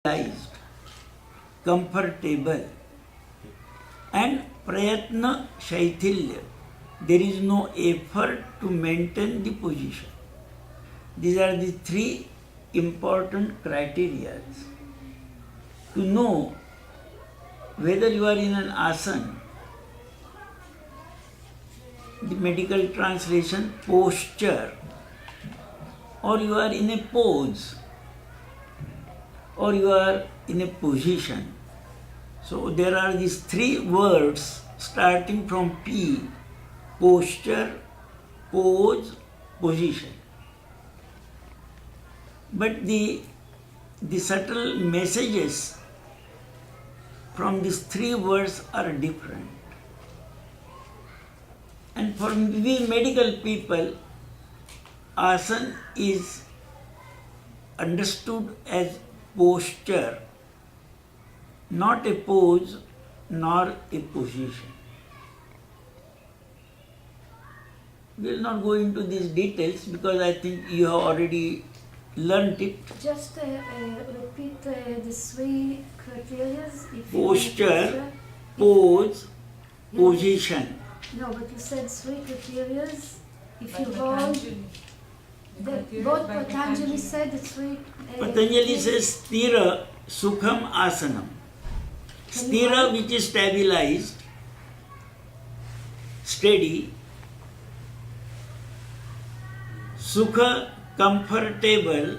stabilized, comfortable, and prayatna shaithilya. There is no effort to maintain the position. These are the three important criteria to know whether you are in an asana. The medical translation posture, or you are in a pose, or you are in a position. So there are these three words starting from P: posture, pose, position. But the subtle messages from these three words are different. And for we medical people, asana is understood as posture, not a pose nor a position. We will not go into these details because I think you have already learnt it. Just repeat the three criteria. Posture, pose, position. No, but you said three criteria. If you hold, both Patanjali said the three. Patanjali says Sthira Sukham Asanam. Sthira, which is stabilized, steady. Sukha, comfortable.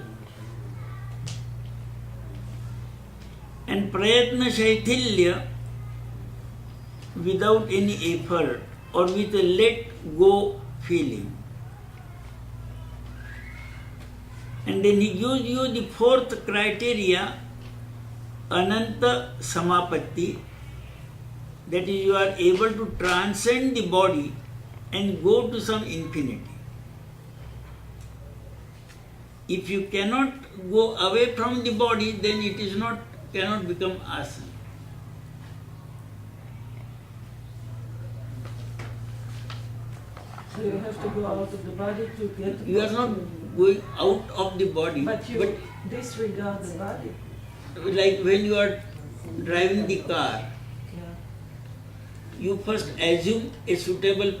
And Prayatna Shaithilya, without any effort or with a let go feeling. And then he gives you the fourth criteria, Ananta Samapatti, that is, you are able to transcend the body and go to some infinity. If you cannot go away from the body, then it is cannot become asana. So you have to go out of the body to get the You are not going out of the body, But you disregard the body. like when you are driving the car, Yeah. you first assume a suitable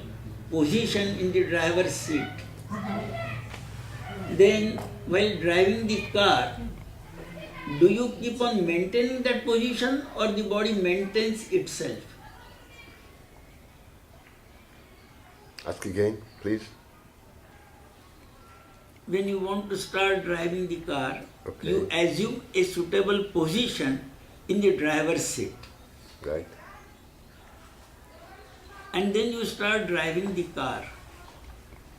position in the driver's seat. Then, while driving the car, do you keep on maintaining that position or the body maintains itself? Ask again, please. When you want to start driving the car, Okay. you assume a suitable position in the driver's seat. Right. And then you start driving the car.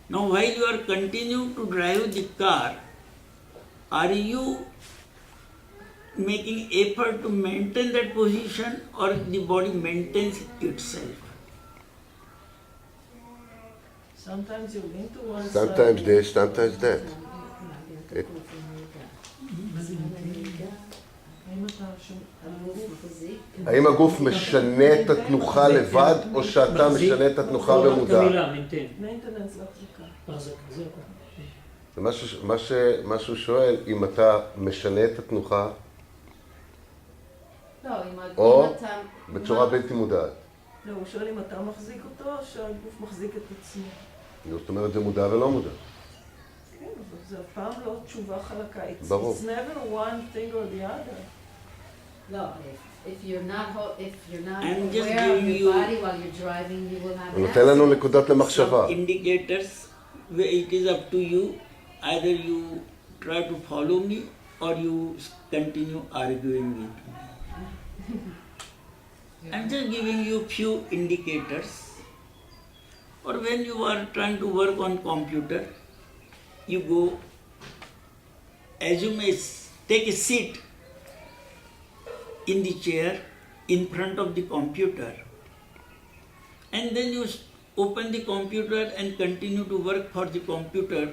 Now, while you are continuing to drive the car, are you making effort to maintain that position or the body maintains itself? Sometimes you lean to one Sometimes side. this, sometimes that. It, האם הגוף משנה את התנוחה לבד, או שאתה משנה את התנוחה במודע? Maintenance להחזקה. מה שהוא שואל, אם אתה משנה את התנוחה, או בצורה בלתי מודעת. לא, הוא שואל אם אתה מחזיק אותו, או שהגוף מחזיק את עצמו. זאת אומרת, זה מודע ולא מודע. כן, אבל זה אף פעם לא תשובה חלקה. ברור. It's never one thing or the other. No, if you're not I'm just aware of giving your you- body while you're driving, you will have הוא an נותן לנו accident. נקודות למחשבה. Some indicators, where it is up to you, either you try to follow me or you continue arguing with me. I'm just giving you few indicators. Or when you are trying to work on computer, you go, take a seat in the chair in front of the computer, and then you open the computer and continue to work for the computer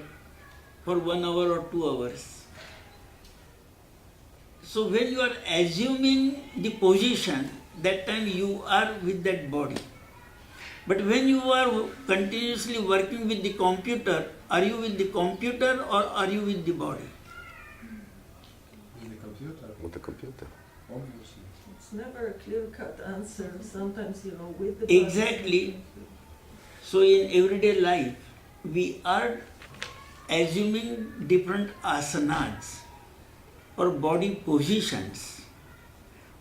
for 1 hour or 2 hours. So when you are assuming the position, that time you are with that body. But when you are continuously working with the computer, are you with the computer or are you with the body? With the computer. with the computer. It's never a clear-cut answer. Sometimes, with the body, Exactly. So in everyday life, we are assuming different asanas or body positions,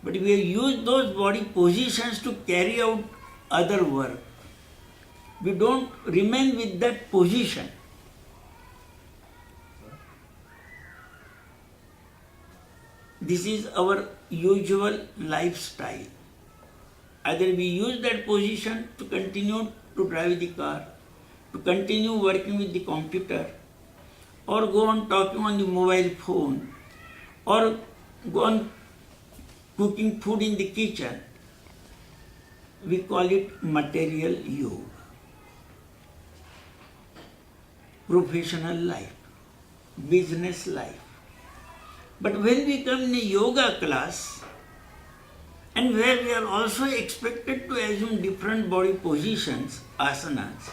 but we use those body positions to carry out other work. We don't remain with that position. This is our usual lifestyle. Either we use that position to continue to drive the car, to continue working with the computer, or go on talking on the mobile phone, or go on cooking food in the kitchen. We call it material yoga. Professional life, business life. But when we come in a yoga class, and where we are also expected to assume different body positions, asanas,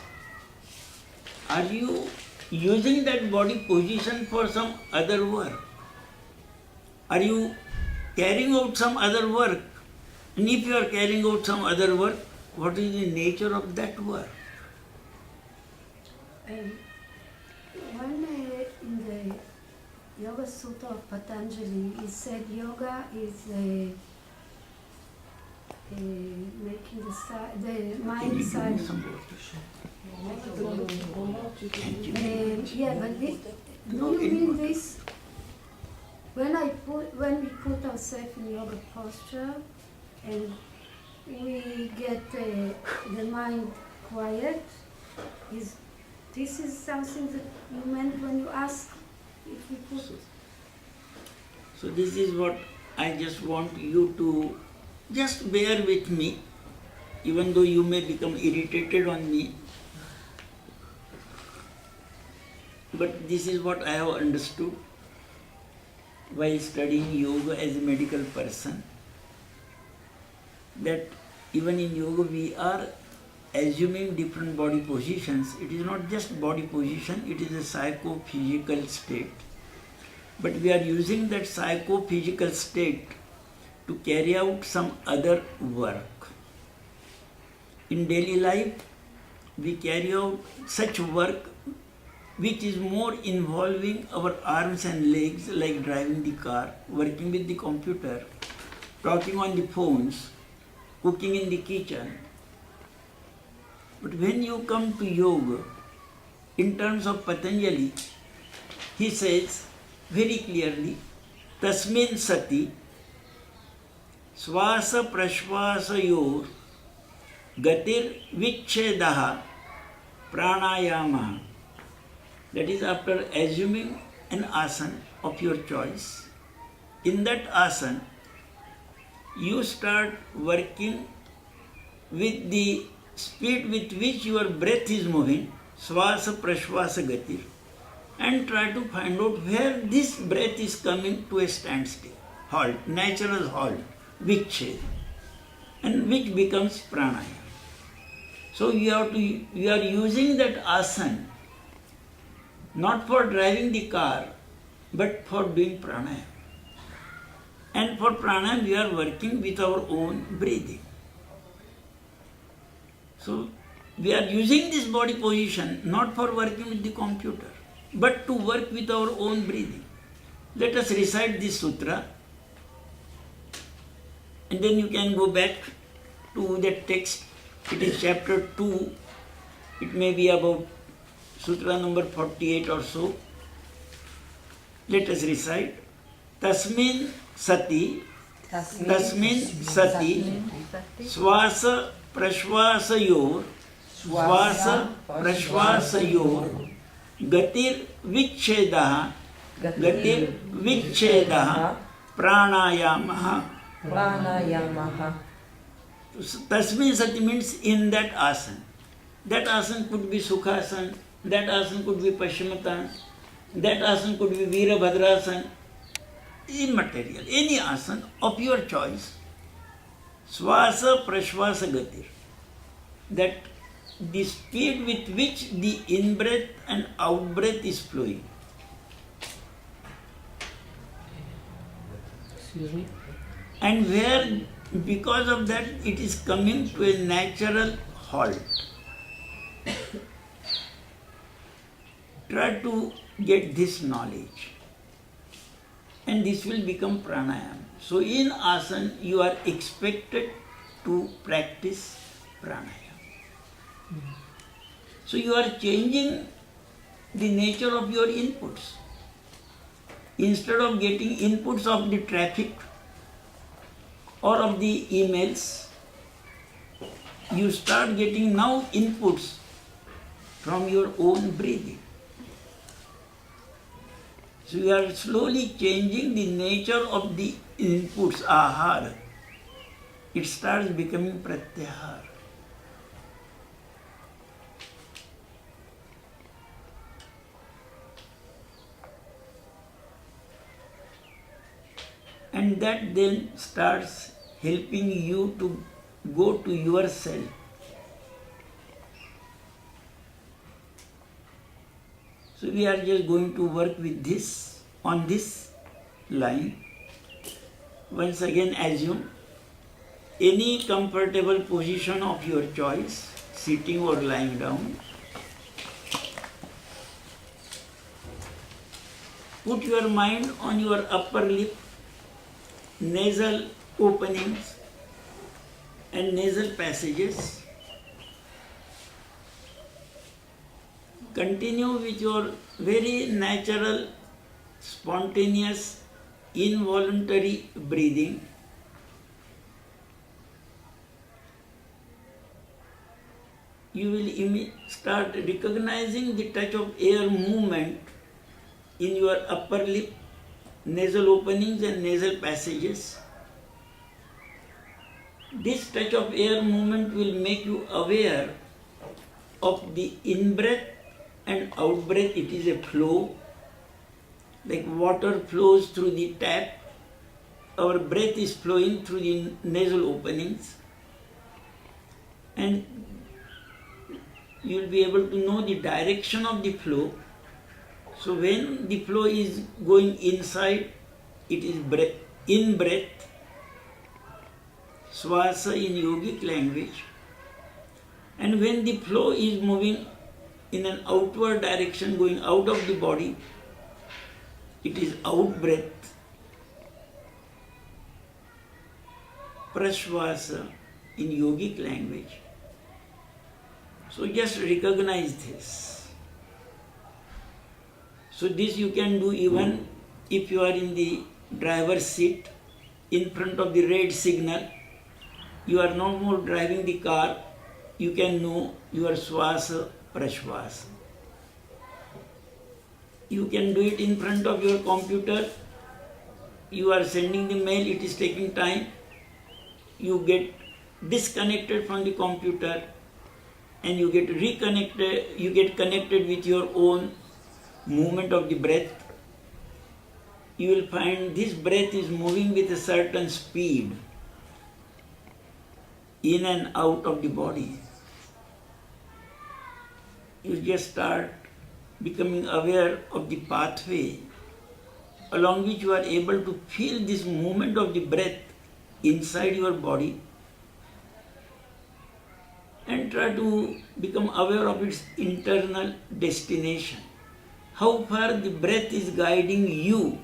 are you using that body position for some other work? Are you carrying out some other work? And if you are carrying out some other work, what is the nature of that work? When in the Yoga Sutra of Patanjali, it said yoga is making the mind silent. Yeah, but do you mean this? When we put ourselves in yoga posture and we get the mind quiet, this is something that you meant when you ask if we put. So this is what I just want you to just bear with me, even though you may become irritated on me. But this is what I have understood while studying yoga as a medical person, that even in yoga we are assuming different body positions. It is not just body position, it is a psychophysical state. But we are using that psychophysical state to carry out some other work. In daily life, we carry out such work which is more involving our arms and legs, like driving the car, working with the computer, talking on the phones, cooking in the kitchen. But when you come to yoga, in terms of Patanjali, he says very clearly, Tasmin sati swasa prashvasayor gatir vichchedaha pranayama. That is, after assuming an asana of your choice, in that asana, you start working with the speed with which your breath is moving, swasa prashvasa gatir, and try to find out where this breath is coming to a standstill, halt, natural halt, vichcheda, and which becomes pranayama. So you are using that asana not for driving the car, but for doing pranayama. And for pranayama, we are working with our own breathing. So we are using this body position not for working with the computer, but to work with our own breathing. Let us recite this sutra, and then you can go back to that text. It is chapter 2. It may be about sutra number 48 or so. Let us recite. Tasmin sati swasa prashvasayor gatir vichchedaha pranayamaha. Tasmin sati means in that asana. That asana could be sukhasana, that asana could be paschimottanasana, that asana could be virabhadrasana, immaterial, any asana of your choice. Swasa prashvasa gatir, that the speed with which the in-breath and out-breath is flowing. Excuse me? And where, because of that, it is coming to a natural halt. Try to get this knowledge, and this will become pranayama. So in asana, you are expected to practice pranayama. So you are changing the nature of your inputs. Instead of getting inputs of the traffic or of the emails, you start getting now inputs from your own breathing. So you are slowly changing the nature of the inputs, ahara. It starts becoming pratyahara. And that then starts helping you to go to yourself. So we are just going to work with this, on this line. Once again assume any comfortable position of your choice, sitting or lying down. Put your mind on your upper lip, nasal openings and nasal passages. Continue with your very natural, spontaneous, involuntary breathing. You will start recognizing the touch of air movement in your upper lip, nasal openings and nasal passages. This touch of air movement will make you aware of the in-breath and out-breath. It is a flow, like water flows through the tap. Our breath is flowing through the nasal openings, and you will be able to know the direction of the flow. So when the flow is going inside, it is in-breath, swasa in yogic language. And when the flow is moving in an outward direction, going out of the body, it is out-breath, prashvasa in yogic language. So just recognize this. So this you can do even if you are in the driver's seat in front of the red signal. You are no more driving the car. You can know your swasa, prashvasa. You can do it in front of your computer. You are sending the mail, it is taking time. You get disconnected from the computer and you get reconnected, you get connected with your own movement of the breath. You will find this breath is moving with a certain speed in and out of the body. You just start becoming aware of the pathway along which you are able to feel this movement of the breath inside your body, and try to become aware of its internal destination. How far the breath is guiding you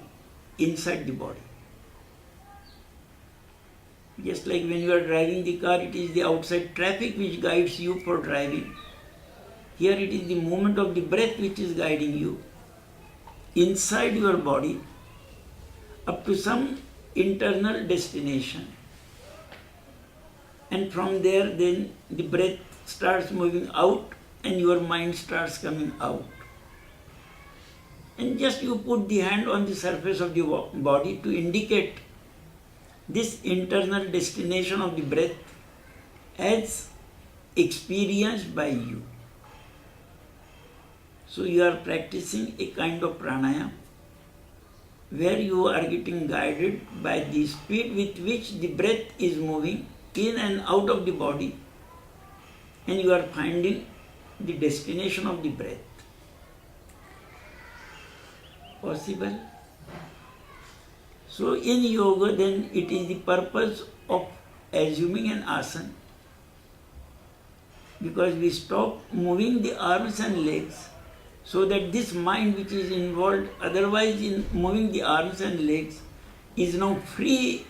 inside the body. Just like when you are driving the car, it is the outside traffic which guides you for driving. Here it is the movement of the breath which is guiding you inside your body up to some internal destination. And from there then the breath starts moving out and your mind starts coming out. And just you put the hand on the surface of the body to indicate this internal destination of the breath as experienced by you. So you are practicing a kind of pranayama where you are getting guided by the speed with which the breath is moving in and out of the body, and you are finding the destination of the breath. Possible? So in yoga, then it is the purpose of assuming an asana, because we stop moving the arms and legs, so that this mind which is involved otherwise in moving the arms and legs is now free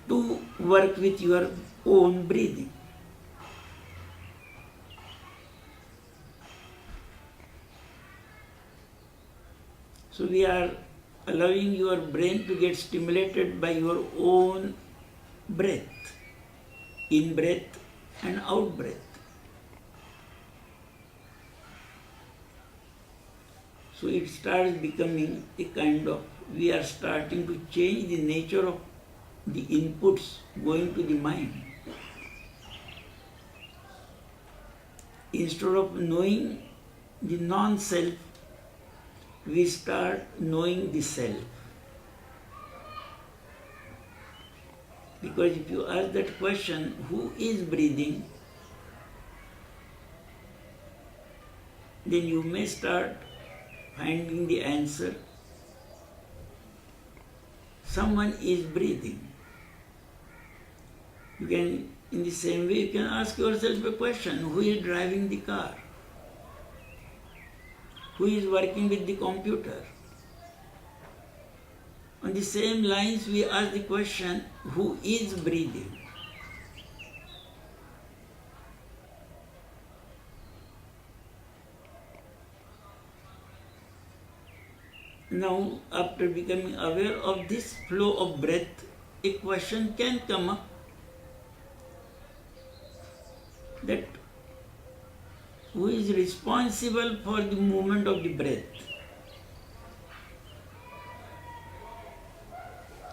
to work with your own breathing. So we are allowing your brain to get stimulated by your own breath, in breath and out breath. So it starts becoming a kind of, we are starting to change the nature of the inputs going to the mind. Instead of knowing the non-self, we start knowing the self. Because if you ask that question, who is breathing, then you may start finding the answer. Someone is breathing. You can, in the same way, you can ask yourself a question, who is driving the car? Who is working with the computer? On the same lines, we ask the question, who is breathing? Now, after becoming aware of this flow of breath, a question can come up that who is responsible for the movement of the breath?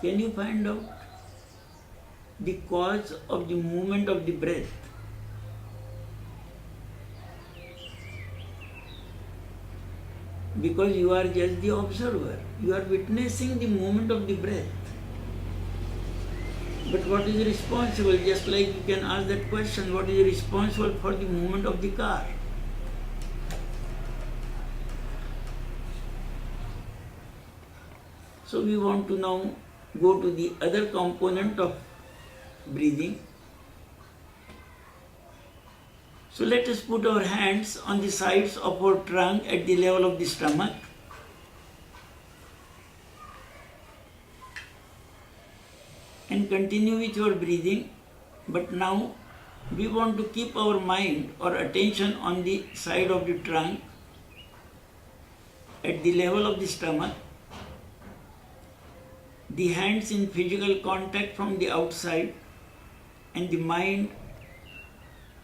Can you find out the cause of the movement of the breath? Because you are just the observer, you are witnessing the movement of the breath. But what is responsible? Just like you can ask that question, what is responsible for the movement of the car? So we want to now go to the other component of breathing. So let us put our hands on the sides of our trunk at the level of the stomach. And continue with your breathing. But now we want to keep our mind or attention on the side of the trunk at the level of the stomach. The hands in physical contact from the outside and the mind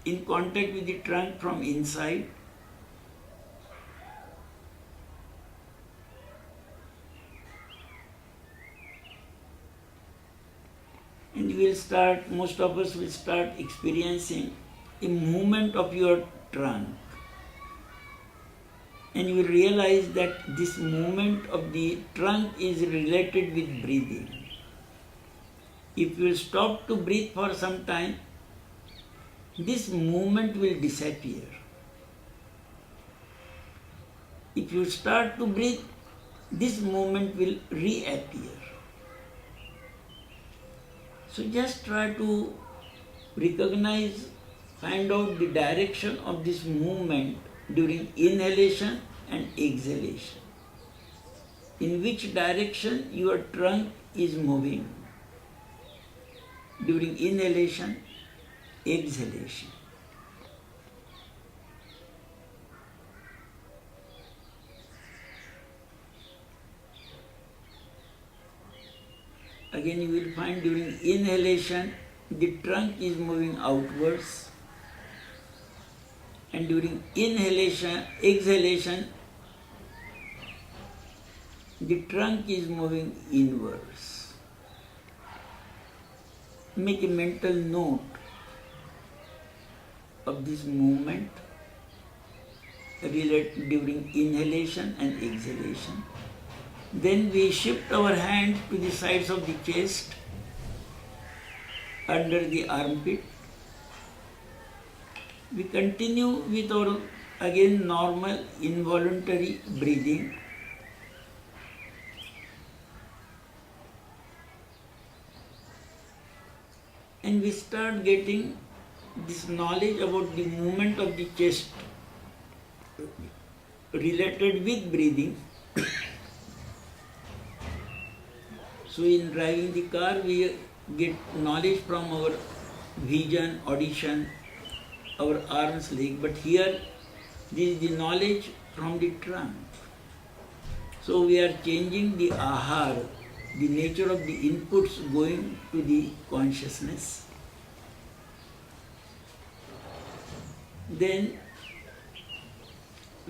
in contact with the trunk from inside. And you will start, most of us will start experiencing a movement of your trunk. And you will realize that this movement of the trunk is related with breathing. If you stop to breathe for some time, this movement will disappear. If you start to breathe, this movement will reappear. So just try to recognize, find out the direction of this movement during inhalation and exhalation. In which direction your trunk is moving during inhalation, exhalation. Again, you will find during inhalation, the trunk is moving outwards, and during inhalation, exhalation, the trunk is moving inwards. Make a mental note of this movement during inhalation and exhalation. Then we shift our hand to the sides of the chest, under the armpit. We continue with our again normal involuntary breathing. and we start getting this knowledge about the movement of the chest related with breathing. So in driving the car, we get knowledge from our vision, audition, our arms, leg, but here this is the knowledge from the trunk. So we are changing the ahar, the nature of the inputs going to the consciousness. Then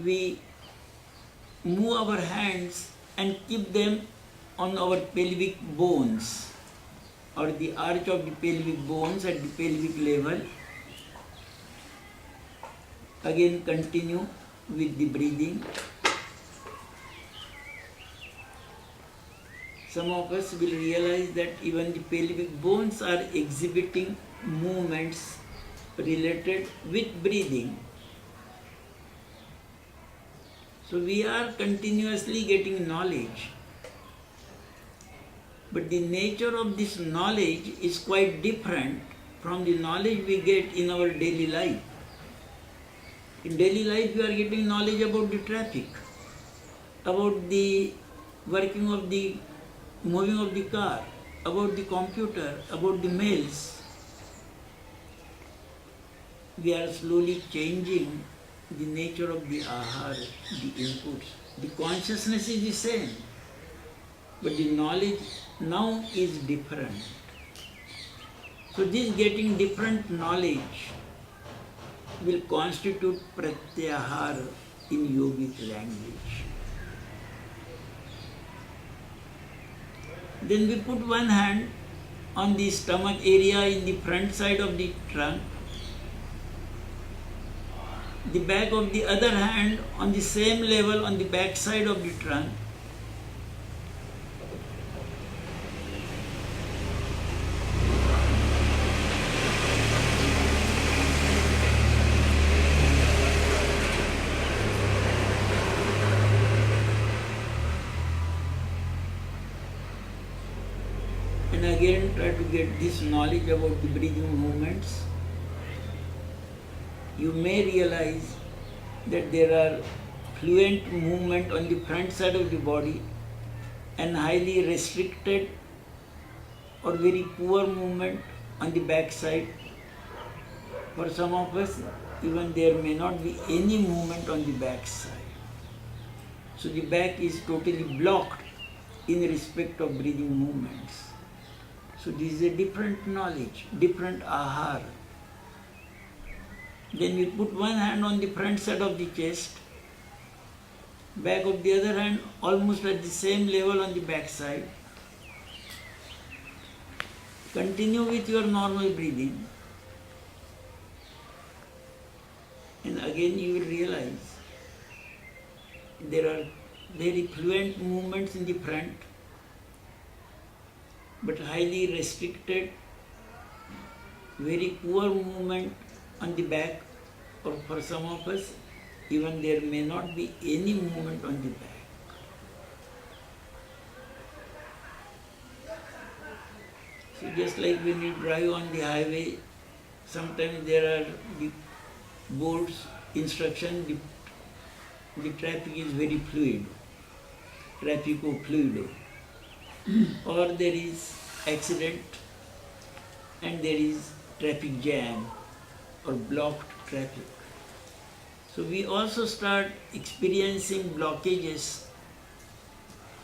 we move our hands and keep them on our pelvic bones or the arch of the pelvic bones at the pelvic level. Again continue with the breathing. Some of us will realize that even the pelvic bones are exhibiting movements related with breathing. So we are continuously getting knowledge. But the nature of this knowledge is quite different from the knowledge we get in our daily life. In daily life we are getting knowledge about the traffic, about the working of the moving of the car, about the computer, about the mails. We are slowly changing the nature of the ahar, the inputs. The consciousness is the same, but the knowledge now is different. So this getting different knowledge will constitute pratyahar in yogic language. Then we put one hand on the stomach area in the front side of the trunk, the back of the other hand on the same level on the back side of the trunk. And again try to get this knowledge about the breathing movements. You may realize that there are fluent movement on the front side of the body and highly restricted or very poor movement on the back side. For some of us, even there may not be any movement on the back side. So the back is totally blocked in respect of breathing movements. So this is a different knowledge, different ahar. Then we put one hand on the front side of the chest, back of the other hand almost at the same level on the back side. Continue with your normal breathing. And again you will realize there are very fluent movements in the front, but highly restricted, very poor movement on the back, or for some of us, even there may not be any movement on the back. So just like when you drive on the highway, sometimes there are the boards, instruction, the traffic is very fluid, traffico fluido. Or there is accident and there is traffic jam or blocked traffic. So we also start experiencing blockages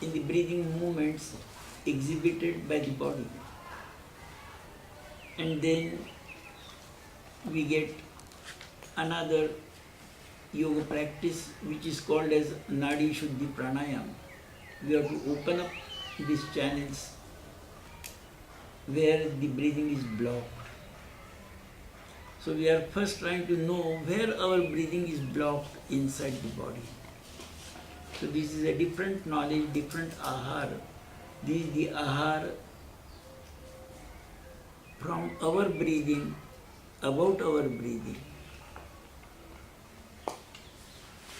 in the breathing movements exhibited by the body. And then we get another yoga practice which is called as Nadi Shuddhi Pranayam. We have to open up these channels where the breathing is blocked. So we are first trying to know where our breathing is blocked inside the body. So this is a different knowledge, different ahar. This is the ahar from our breathing, about our breathing.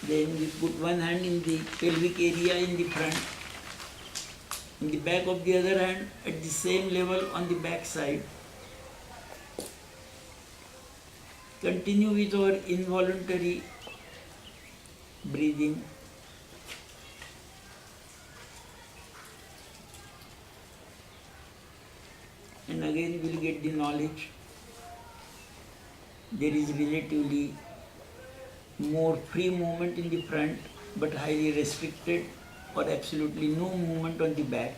Then we put one hand in the pelvic area in the front, in the back of the other hand at the same level on the back side. continue with our involuntary breathing. And again we'll get the knowledge. There is relatively more free movement in the front, but highly restricted or absolutely no movement on the back.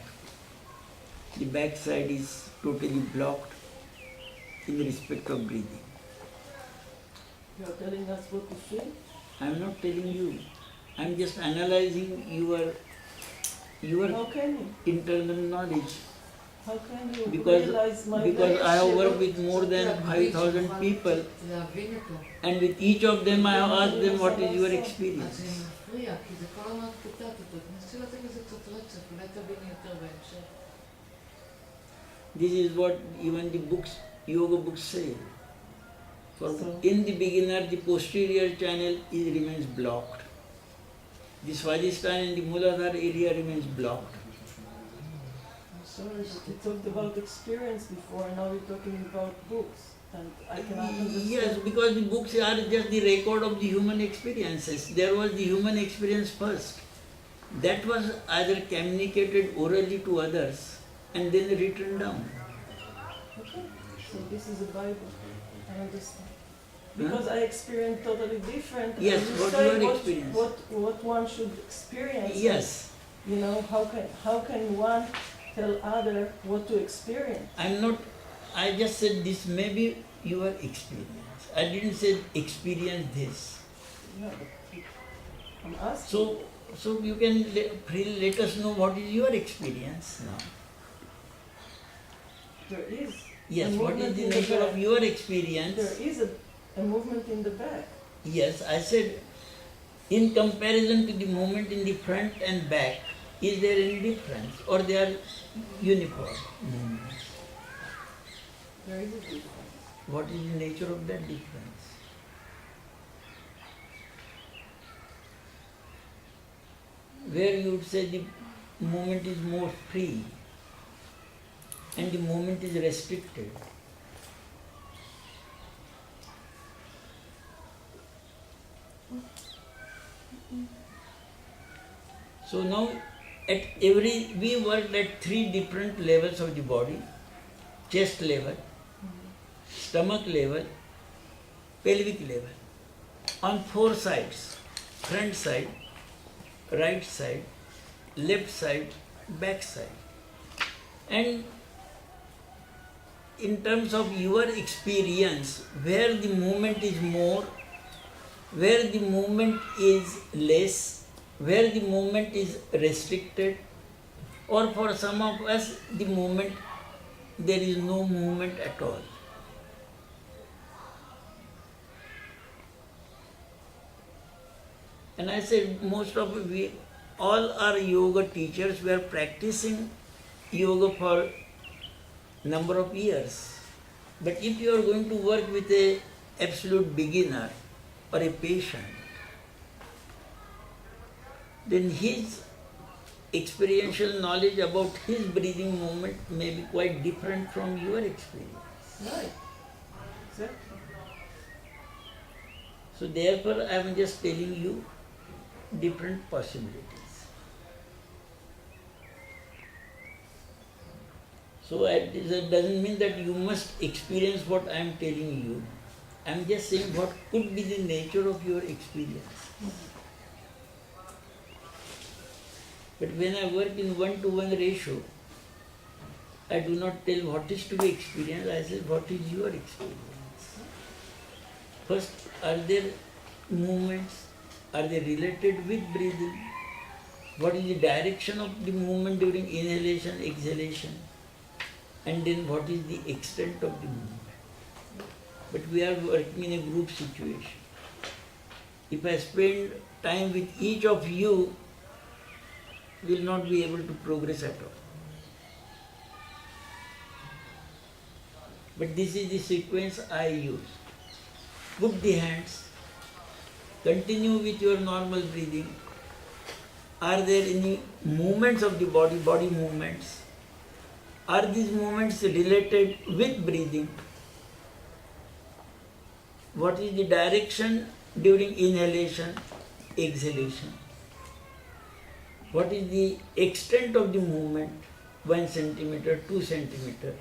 The back side is totally blocked in respect of breathing. You are telling us what to feel? I am not telling you. I am just analyzing your How can you? internal knowledge. How can you Because realize my I have leadership? worked with more than 5,000 people, להבין אותו. and with each of them I have asked them what is your אז experience. זה מפריע, כי זה כל הזמן קוטעת אותו. תנסי לתת לזה קצת רצף, אולי תביני יותר בהמשך. This is what even the books, yoga books say. For So- in the beginner, the posterior channel remains blocked. The Swadhisthana and the Muladhara area remains blocked. I'm sorry, but you talked about experience before, and now we're talking about books, and I cannot understand. Yes, because the books are just the record of the human experiences. There was the human experience first. That was either communicated orally to others and then written down. Okay, so this is a Bible. I understand. Because I experienced totally different. and Yes, you what say your experience? What one should experience. Yes, You know, how can one tell other what to experience? I just said this may be your experience. I didn't say experience this. No, but I'm asking. So you can freely let us know what is your experience now. There is. Yes, a what is movement the in nature back. of your experience? There is a movement in the back. Yes, I said in comparison to the movement in the front and back, is there any difference or they are uniform movements? There is a difference. What is the nature of that difference? Where you would say the movement is more free and the movement is restricted. So now we worked at 3 different levels of the body: chest level, stomach level, pelvic level, on 4 sides: front side, right side, left side, back side. And in terms of your experience, where the movement is more, where the movement is less, where the movement is restricted, or for some of us the movement, there is no movement at all. And I said we all are yoga teachers. We are practicing yoga for number of years. But if you are going to work with a absolute beginner or a patient, then his experiential knowledge about his breathing movement may be quite different from your experience. Right. Exactly. So therefore I am just telling you different possibilities. So that doesn't mean that you must experience what I am telling you. I am just saying what could be the nature of your experience. But when I work in 1-to-1 ratio, I do not tell what is to be experienced, I say what is your experience. First, are there movements? Are they related with breathing? What is the direction of the movement during inhalation, exhalation? And then what is the extent of the movement? But we are working in a group situation. If I spend time with each of you, we will not be able to progress at all. But this is the sequence I use. Put the hands, continue with your normal breathing. Are there any movements of the body, body movements? Are these movements related with breathing? what is the direction during inhalation, exhalation? What is the extent of the movement, 1 centimeter, 2 centimeter?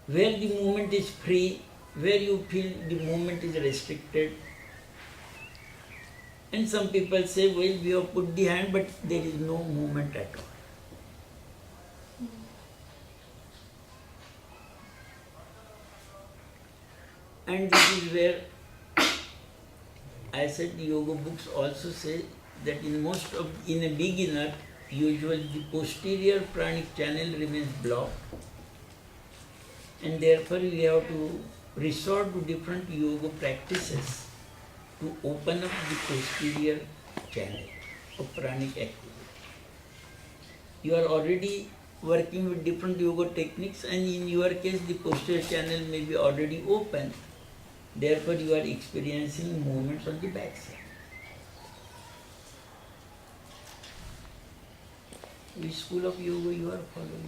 Where the movement is free, where you feel the movement is restricted. And some people say, well, we have put the hand, but there is no movement at all. And this is where I said the yoga books also say that in a beginner, usually the posterior pranic channel remains blocked, and therefore we have to resort to different yoga practices to open up the posterior channel of pranic activity. You are already working with different yoga techniques, and in your case the posterior channel may be already open. Therefore, you are experiencing movements on the back side. Which school of yoga you are following?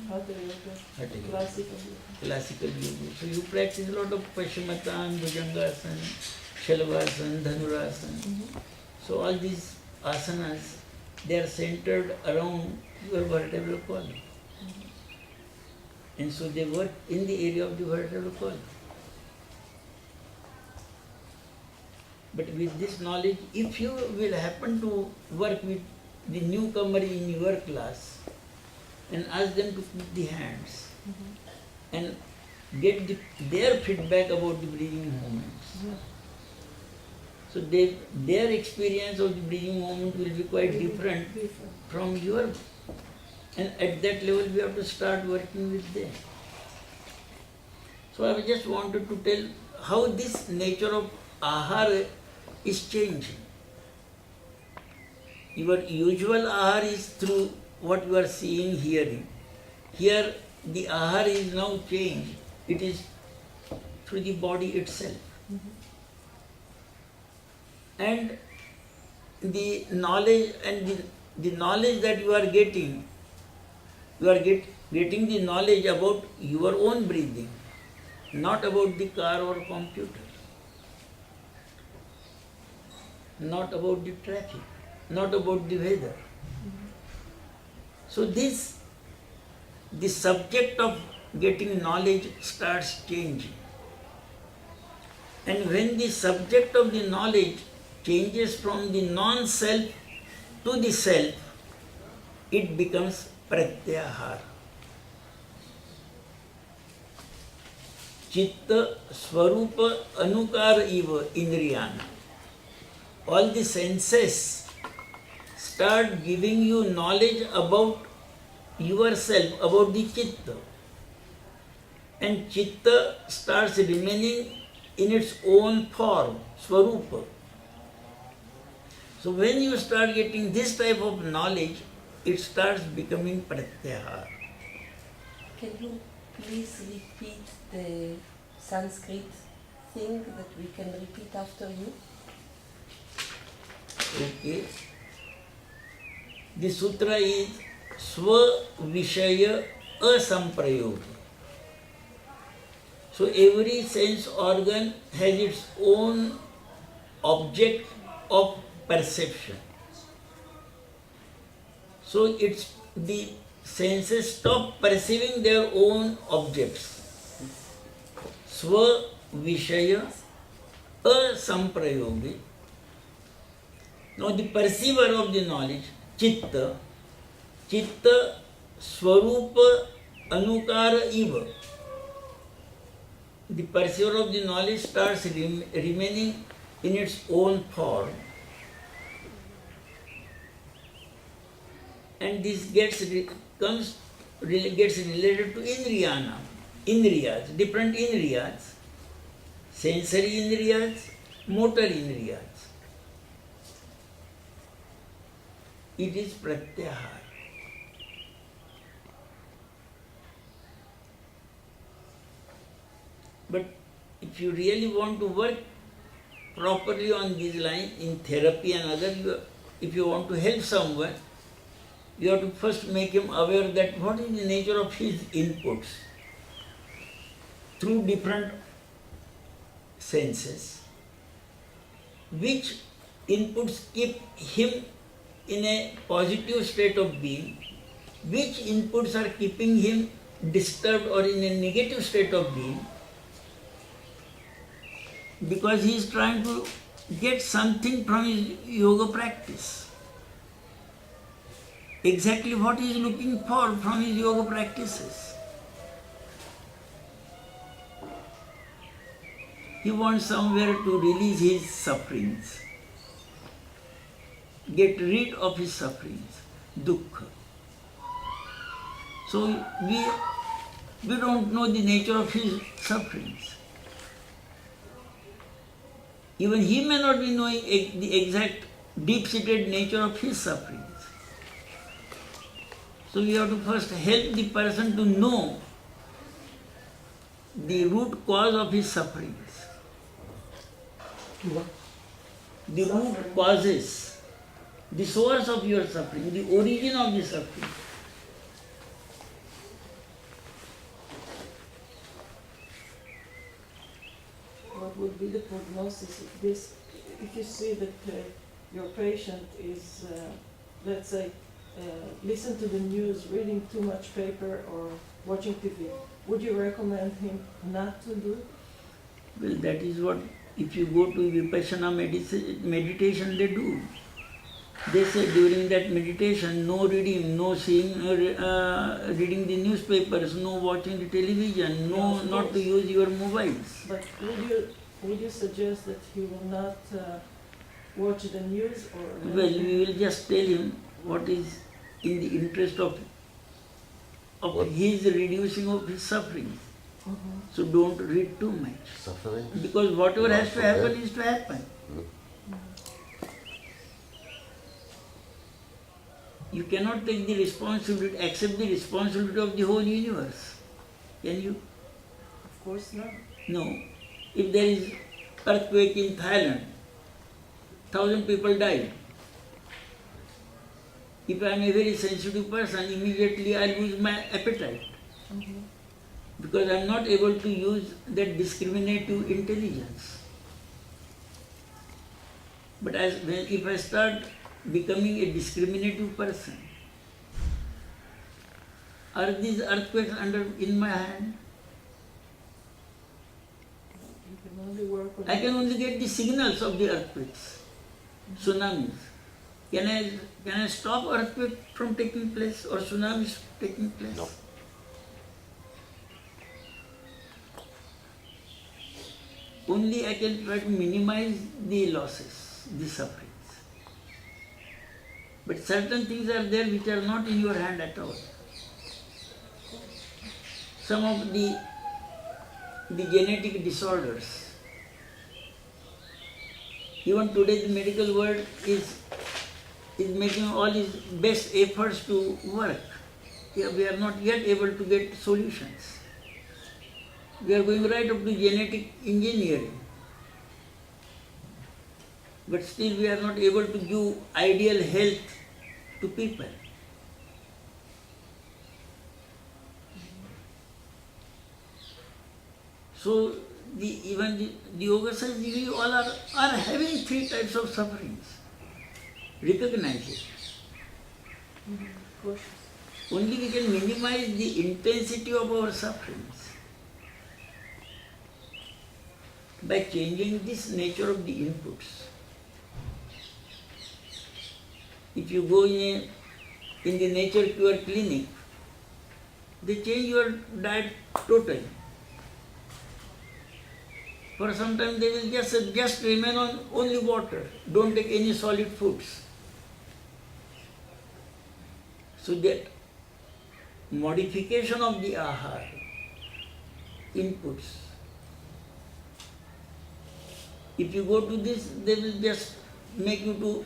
Hatha yoga, Hatha yoga. classical yoga. Classical yoga. So you practice a lot of Paschimottanasana, Bhujangasana, Shalvasana, Dhanurasana. So all these asanas, they are centered around your vertebral column. And so they work in the area of the vertebral column. But with this knowledge, if you will happen to work with the newcomer in your class and ask them to put the hands and get their feedback about the breathing movements. So their experience of the breathing movement will be quite different from your. And at that level we have to start working with them. So I just wanted to tell how this nature of ahara is changing. Your usual ahara is through what you are seeing, hearing. Here the ahara is now changed. It is through the body itself. And the knowledge the knowledge that you are getting the knowledge about your own breathing, not about the car or computer, not about the traffic, not about the weather. So the subject of getting knowledge starts changing. And when the subject of the knowledge changes from the non-self to the self, it becomes pratyahara. Chitta swarupa anukara iva indriyana. All the senses start giving you knowledge about yourself, about the chitta. And chitta starts remaining in its own form, swarupa. So when you start getting this type of knowledge, it starts becoming pratyahara. Can you please repeat the Sanskrit thing that we can repeat after you? Okay. The sutra is Swa Vishaya Asamprayoga. So every sense organ has its own object of perception. So it's the senses stop perceiving their own objects. Swa Vishaya Asamprayogi. Now the perceiver of the knowledge, Chitta Swarupa Anukara Iva. The perceiver of the knowledge starts remaining in its own form. And this gets related to Indriyas, different Indriyas, sensory Indriyas, motor Indriyas. It is pratyahara. But if you really want to work properly on these lines in therapy and other, if you want to help someone, you have to first make him aware that what is the nature of his inputs through different senses, which inputs keep him in a positive state of being, which inputs are keeping him disturbed or in a negative state of being, because he is trying to get something from his yoga practice. Exactly what he is looking for from his yoga practices. He wants somewhere to release his sufferings, get rid of his sufferings, dukkha. So we don't know the nature of his sufferings. Even he may not be knowing the exact deep-seated nature of his sufferings. So we have to first help the person to know the root cause of his sufferings. The root causes, the source of your suffering, the origin of the suffering. What would be the prognosis of this if you see that your patient is, let's say, listen to the news, reading too much paper or watching TV? Would you recommend him not to do it? Well, that is what, if you go to Vipassana meditation, they do. They say during that meditation, no reading, no seeing, reading the newspapers, no watching the television, no, not to use your mobiles. But would you suggest that he will not watch the news or? Well, we will just tell him what is in the interest of his reducing of his suffering. So don't read too much. Suffering? Because whatever has to happen is to happen. You cannot take the responsibility, accept the responsibility of the whole universe. Can you? Of course not. No. If there is earthquake in Thailand, 1,000 people died. If I am a very sensitive person, immediately I lose my appetite. Because I am not able to use that discriminative intelligence. But if I start becoming a discriminative person, are these earthquakes in my hand? You can only work on I can only get the signals of the earthquakes, tsunamis. Can I stop earthquake from taking place or tsunamis taking place? No. Only I can try to minimize the losses, the sufferings. But certain things are there which are not in your hand at all. Some of the genetic disorders. Even today the medical world is making all its best efforts to work. We are not yet able to get solutions. We are going right up to genetic engineering. But still we are not able to give ideal health to people. So even the yoga says we all are having 3 types of sufferings. Recognize it. Of course. Only we can minimize the intensity of our sufferings by changing this nature of the inputs. If you go in the Nature Cure clinic, they change your diet totally. For some time they will just remain on only water, don't take any solid foods. So that modification of the ahar, inputs. If you go to this, they will just make you to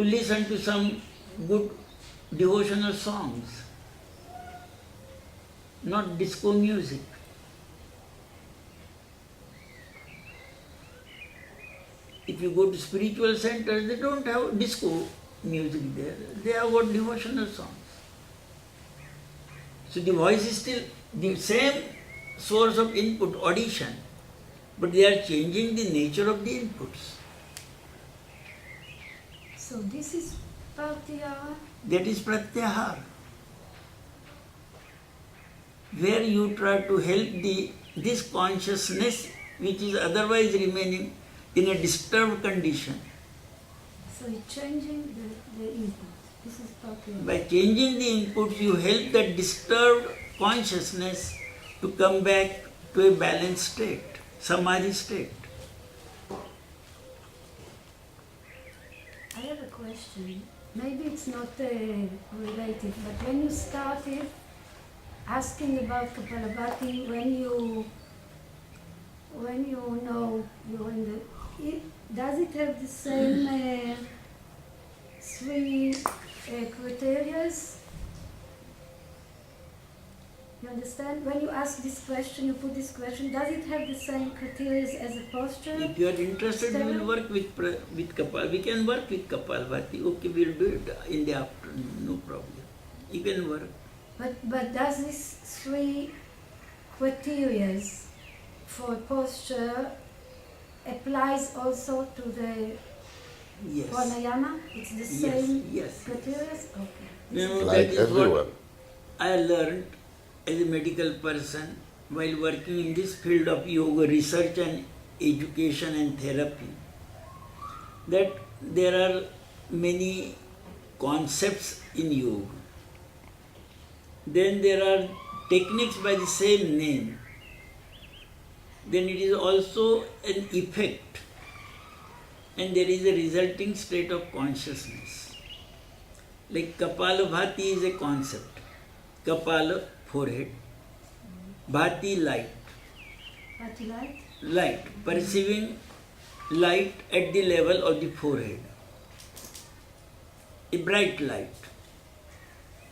listen to some good devotional songs, not disco music. If you go to spiritual centers, they don't have disco music there. They have got devotional songs. So the voice is still the same source of input, audition, but they are changing the nature of the inputs. So this is pratyahara. That is pratyahara, where you try to help this consciousness which is otherwise remaining in a disturbed condition. So it's changing the input. This is pratyahara. By changing the inputs, you help that disturbed consciousness to come back to a balanced state, samadhi state. I have a question. Maybe it's not related, but when you started asking about Kapalabhati, when you know you're in the, does it have the same three criteria? You understand? When you ask this question, you put this question, does it have the same criteria as a posture? If you are interested, we will work with Kapal. We can work with Kapalbhati. Okay, we'll do it in the afternoon, no problem. You can work. But does these three criteria for posture applies also to the Yes. pranayama? It's the Yes, same yes. criteria? Okay. You know, Like that is everywhere. what I learned as a medical person while working in this field of yoga research and education and therapy, that there are many concepts in yoga. Then there are techniques by the same name. Then it is also an effect, and there is a resulting state of consciousness. Like Kapalabhati is a concept. Kapala, forehead. Bhati, light. What you like? Light, perceiving light at the level of the forehead. A bright light.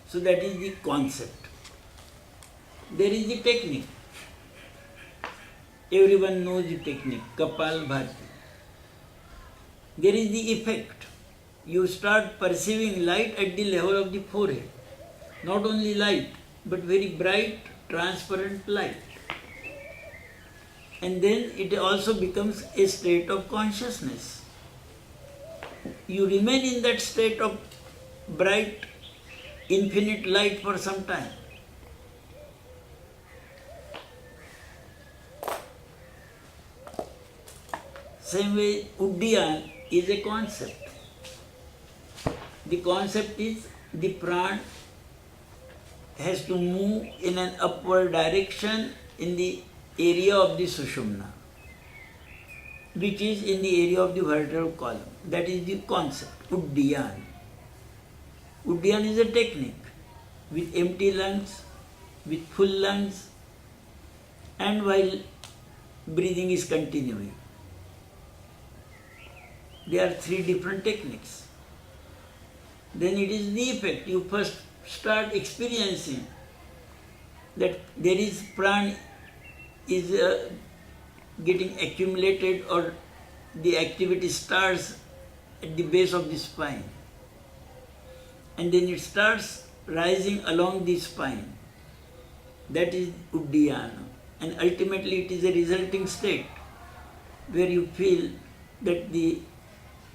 So that is the concept. There is the technique. Everyone knows the technique, Kapalabhati. There is the effect. You start perceiving light at the level of the forehead. Not only light, but very bright, transparent light. And then it also becomes a state of consciousness. You remain in that state of bright, infinite light for some time. Same way, Uddiyan is a concept. The concept is the pran has to move in an upward direction in the area of the Sushumna, which is in the area of the vertebral column. That is the concept, Uddiyan. Uddiyan is a technique with empty lungs, with full lungs, and while breathing is continuing. There are three different techniques. Then it is the effect. You first start experiencing that there is pran is getting accumulated, or the activity starts at the base of the spine. And then it starts rising along the spine. That is Uddiyana. And ultimately it is a resulting state where you feel that the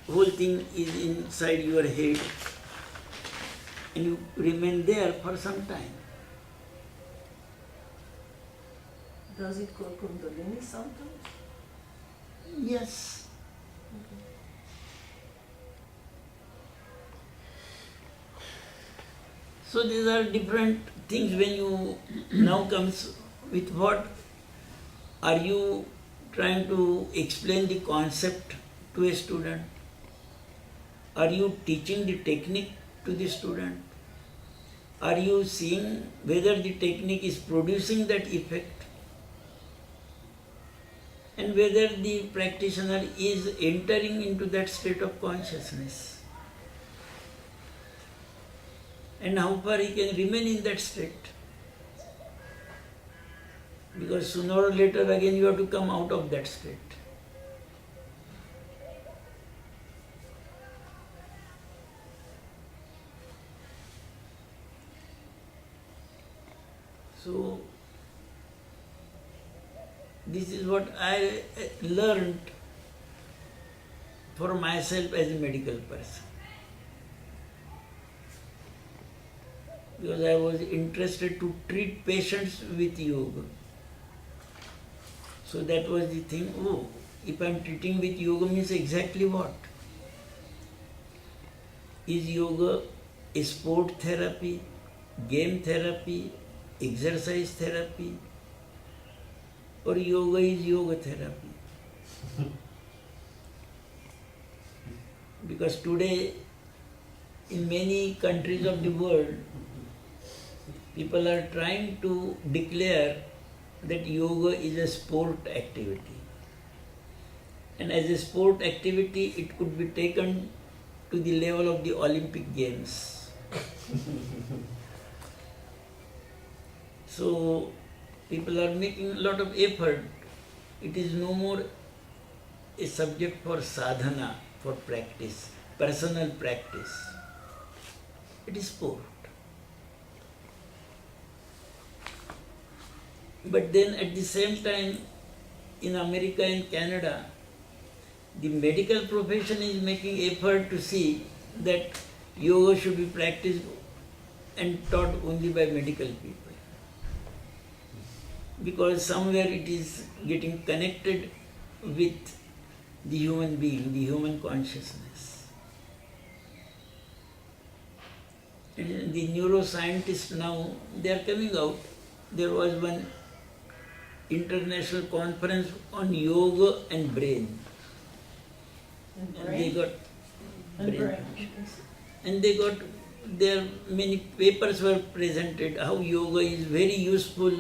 whole thing is inside your head, and you remain there for some time. Does it call Kundalini sometimes? Yes. So these are different things. When you now comes with what are you trying to explain the concept to a student? Are you teaching the technique to the student? Are you seeing whether the technique is producing that effect, and whether the practitioner is entering into that state of consciousness, and how far he can remain in that state? Because sooner or later again you have to come out of that state. So This is what I learned for myself as a medical person. Because I was interested to treat patients with yoga. So that was the thing, oh, if I am treating with yoga means exactly what? Is yoga a sport therapy, game therapy, exercise therapy, or yoga is yoga therapy? Because today, in many countries of the world, people are trying to declare that yoga is a sport activity. And as a sport activity, it could be taken to the level of the Olympic Games. So, people are making a lot of effort. It is no more a subject for sadhana, for practice, personal practice. It is sport. But then at the same time, in America and Canada, the medical profession is making effort to see that yoga should be practiced and taught only by medical people. Because somewhere it is getting connected with the human being, the human consciousness. And the neuroscientists now, they are coming out. There was one international conference on yoga and brain. And And brain. they got And brain. and they got there many papers were presented how yoga is very useful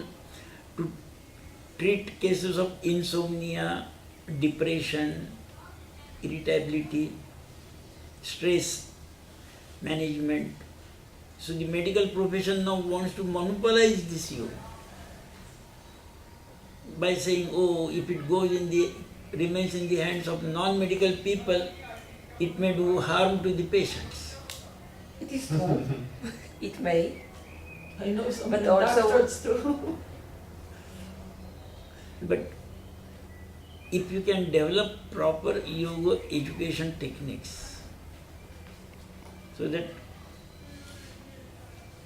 to treat cases of insomnia, depression, irritability, stress management. So the medical profession now wants to monopolize this yoga by saying, oh, if it remains in the hands of non-medical people, it may do harm to the patients. It is true. It may. I know some But also- doctors too. But if you can develop proper yoga education techniques, so that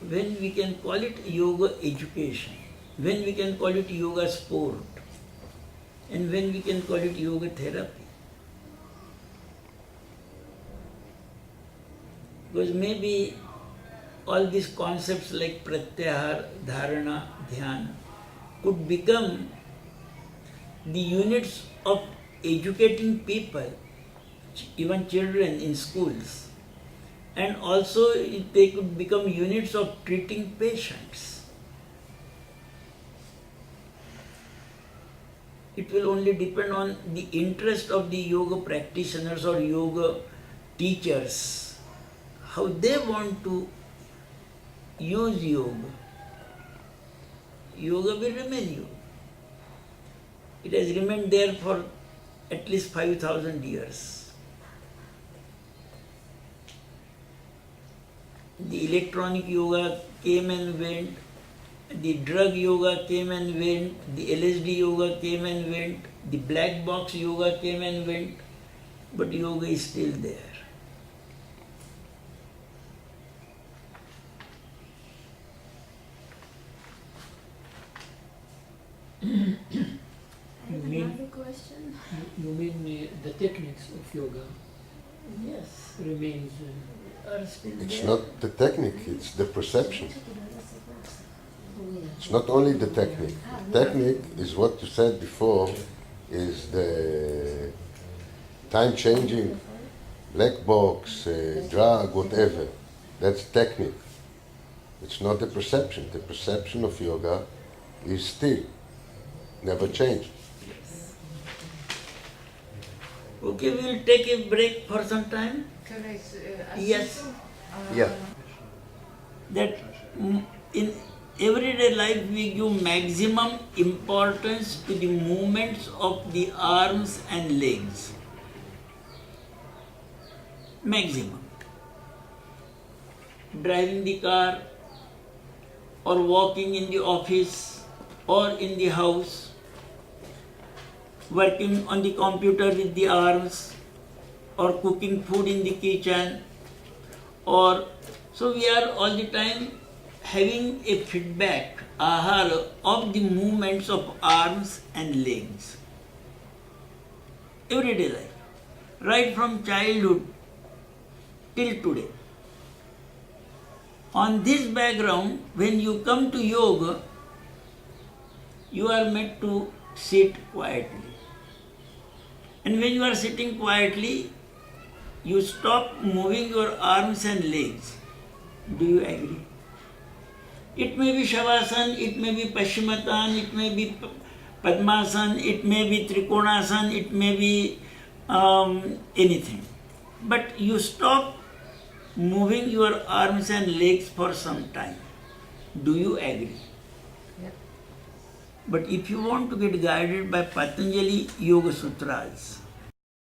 when we can call it yoga education, when we can call it yoga sport, and when we can call it yoga therapy. Because maybe all these concepts like pratyahar, dharana, dhyana could become the units of educating people, even children in schools, and also they could become units of treating patients. It will only depend on the interest of the yoga practitioners or yoga teachers, how they want to use yoga. Yoga will remain yoga. It has remained there for at least 5,000 years. The electronic yoga came and went, the drug yoga came and went, the LSD yoga came and went, the black box yoga came and went, but yoga is still there. I have mean- another question. You mean the techniques of yoga Yes, remains are still It's there. not the technique, it's the perception. It's not only the technique. Technique is what you said before, is the time-changing black box, drug, whatever. That's technique. It's not the perception. The perception of yoga is still, never changed. Okay, we will take a break for some time. Can I ask Yes. something? Yeah. That in everyday life we give maximum importance to the movements of the arms and legs. Maximum. Driving the car or walking in the office or in the house working on the computer with the arms, or cooking food in the kitchen, or so we are all the time having a feedback, ahara, of the movements of arms and legs. Everyday life, right from childhood till today. On this background, when you come to yoga, you are meant to sit quietly. And when you are sitting quietly, you stop moving your arms and legs. Do you agree? It may be Shavasana, it may be Paschimottanasana, it may be Padmasana, it may be Trikonasana, it may be anything. But you stop moving your arms and legs for some time. Do you agree? Yeah. But if you want to get guided by Patanjali Yoga Sutras,